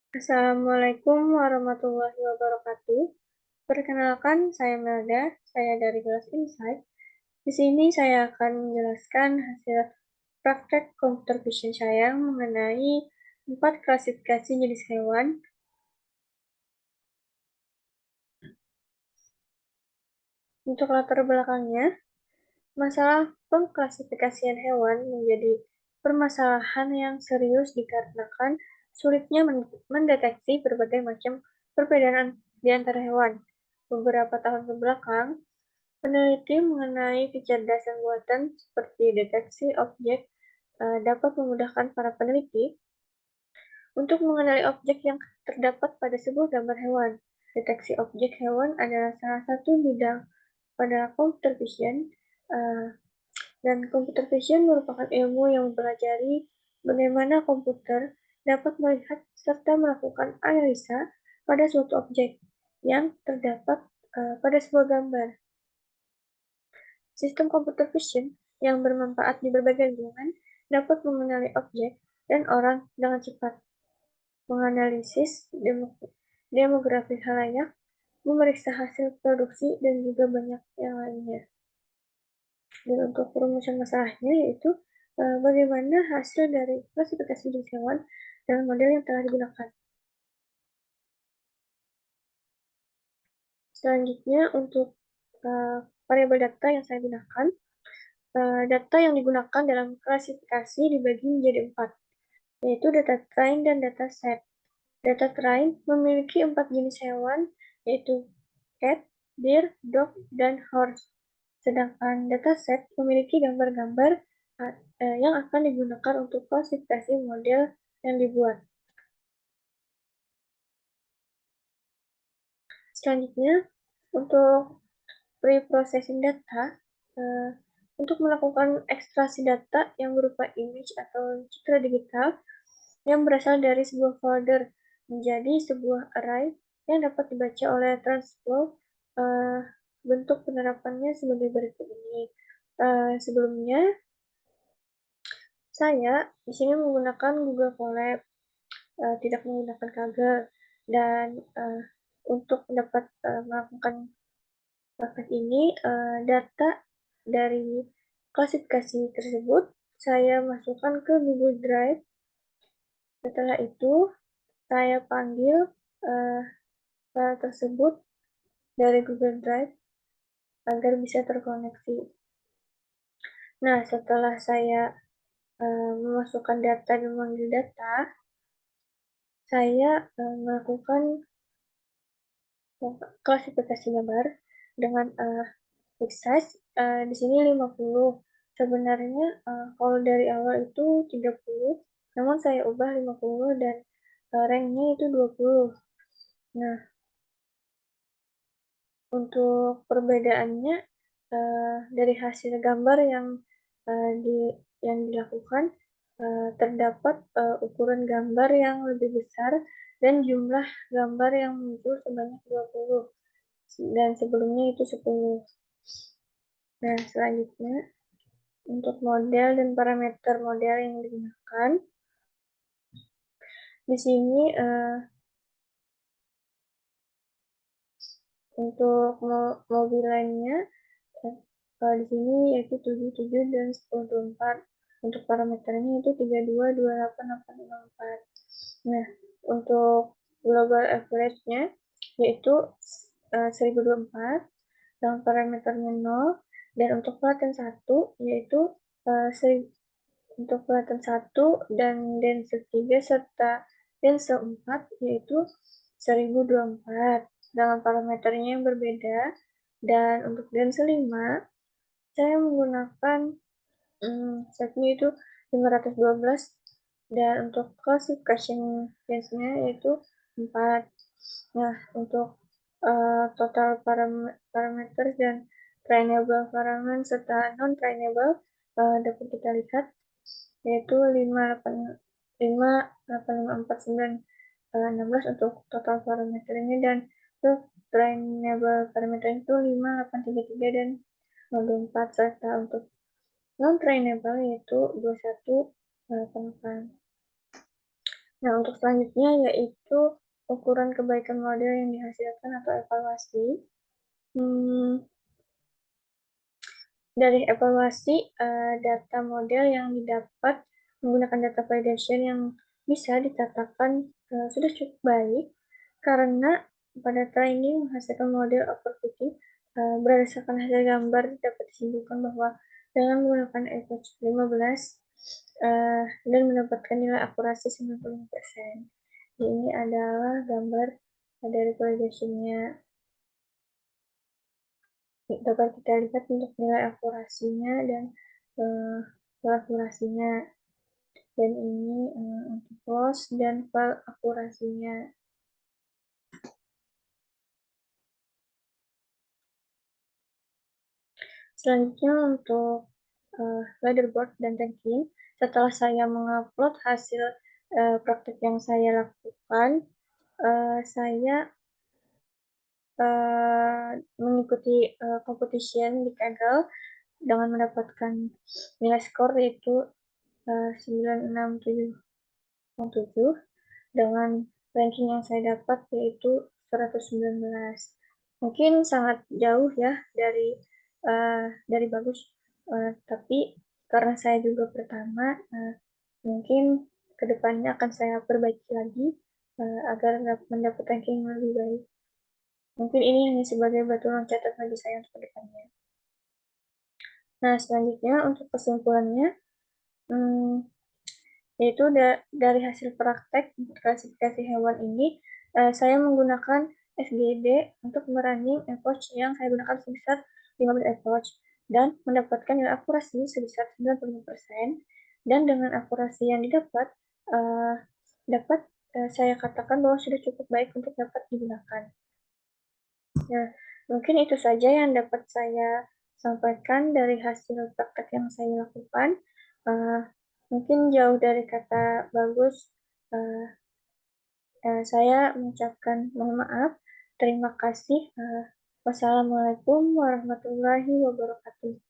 Assalamualaikum warahmatullahi wabarakatuh. Perkenalkan, saya Melda, saya dari kelas Insight. Di sini saya akan menjelaskan hasil praktek computer vision saya mengenai 4 klasifikasi jenis hewan. Untuk latar belakangnya, masalah pengklasifikasian hewan menjadi permasalahan yang serius dikarenakan sulitnya mendeteksi berbagai macam perbedaan di antara hewan. Beberapa tahun kebelakang, peneliti mengenai kecerdasan buatan seperti deteksi objek dapat memudahkan para peneliti untuk mengenali objek yang terdapat pada sebuah gambar hewan. Deteksi objek hewan adalah salah satu bidang pada computer vision, dan computer vision merupakan ilmu yang mempelajari bagaimana komputer dapat melihat serta melakukan analisa pada suatu objek yang terdapat pada sebuah gambar. Sistem computer vision yang bermanfaat di berbagai lingkungan dapat mengenali objek dan orang dengan cepat, menganalisis demografi halayak, memeriksa hasil produksi, dan juga banyak yang lainnya. Dan untuk perumusan masalahnya yaitu bagaimana hasil dari klasifikasi jenis hewan dalam model yang telah digunakan. Selanjutnya untuk variabel data yang saya gunakan, data yang digunakan dalam klasifikasi dibagi menjadi 4, yaitu data train dan data set. Data train memiliki 4 jenis hewan, yaitu cat, deer, dog, dan horse. Sedangkan data set memiliki gambar-gambar yang akan digunakan untuk klasifikasi model yang dibuat. Selanjutnya, untuk pre-processing data, untuk melakukan ekstraksi data yang berupa image atau citra digital yang berasal dari sebuah folder menjadi sebuah array yang dapat dibaca oleh TransFlow. Bentuk penerapannya sebagai berikut ini. Sebelumnya, saya di sini menggunakan Google Colab, tidak menggunakan Kaggle, dan untuk dapat melakukan praktek ini, data dari klasifikasi tersebut saya masukkan ke Google Drive. Setelah itu, saya panggil file tersebut dari Google Drive agar bisa terkoneksi. Nah, setelah saya memasukkan data dan memanggil data, saya melakukan klasifikasi gambar dengan fixed size di sini 50. Sebenarnya kalau dari awal itu 30, namun saya ubah 50 dan ranknya itu 20. Nah, untuk perbedaannya dari hasil gambar yang dilakukan, terdapat ukuran gambar yang lebih besar dan jumlah gambar yang muncul sebanyak 20, dan sebelumnya itu 10. Nah, selanjutnya untuk model dan parameter model yang digunakan, di sini untuk mobil lainnya di sini yaitu 77 dan 1024. Untuk parameternya itu 32, 28, 854. Nah, untuk global average-nya yaitu 1024 dengan parameternya 0, dan untuk Platen 1 yaitu untuk Platen 1 dan Dense 3 serta Dense 4 yaitu 1024 dengan parameternya yang berbeda. Dan untuk Dense 5 saya menggunakan setnya itu 512, dan untuk classification range-nya yaitu 4. Nah, untuk total parameter dan trainable parameter serta non trainable dapat kita lihat yaitu 5, 8, 5, 8, 5, 4, 9, 16 untuk total parameternya, dan untuk trainable parameter itu 5, 8, 3, 3, dan 0, 4, serta untuk non trainable yaitu 21, 8. Nah, untuk selanjutnya yaitu ukuran kebaikan model yang dihasilkan atau evaluasi. Hmm, dari evaluasi data model yang didapat menggunakan data validation yang bisa dikatakan sudah cukup baik karena pada data ini menghasilkan model overfitting berdasarkan hasil gambar dapat disimpulkan bahwa dengan menggunakan approach 15 dan mendapatkan nilai akurasi 95%. Ini adalah gambar dari validation-nya. Dapat kita lihat untuk nilai akurasinya dan uh, akurasinya, dan ini untuk loss dan file akurasinya. Selanjutnya untuk leaderboard dan ranking, setelah saya mengupload hasil praktik yang saya lakukan, saya mengikuti competition di Kaggle dengan mendapatkan nilai skor yaitu 9677 dengan ranking yang saya dapat yaitu 119. Mungkin sangat jauh ya dari bagus, tapi karena saya juga pertama, mungkin kedepannya akan saya perbaiki lagi agar mendapat ranking yang lebih baik. Mungkin ini hanya sebagai batu loncatan bagi saya untuk kedepannya. Nah, selanjutnya untuk kesimpulannya, hmm, yaitu dari hasil praktek klasifikasi hewan ini, saya menggunakan FGD untuk merunning approach yang saya gunakan sebesar 15 approach dan mendapatkan nilai akurasi sebesar 95%, dan dengan akurasi yang didapat uh, dapat saya katakan bahwa sudah cukup baik untuk dapat digunakan. Nah, mungkin itu saja yang dapat saya sampaikan dari hasil praktek yang saya lakukan. Uh, Mungkin jauh dari kata bagus, uh, saya mengucapkan mohon maaf. Terima kasih. Wassalamualaikum warahmatullahi wabarakatuh.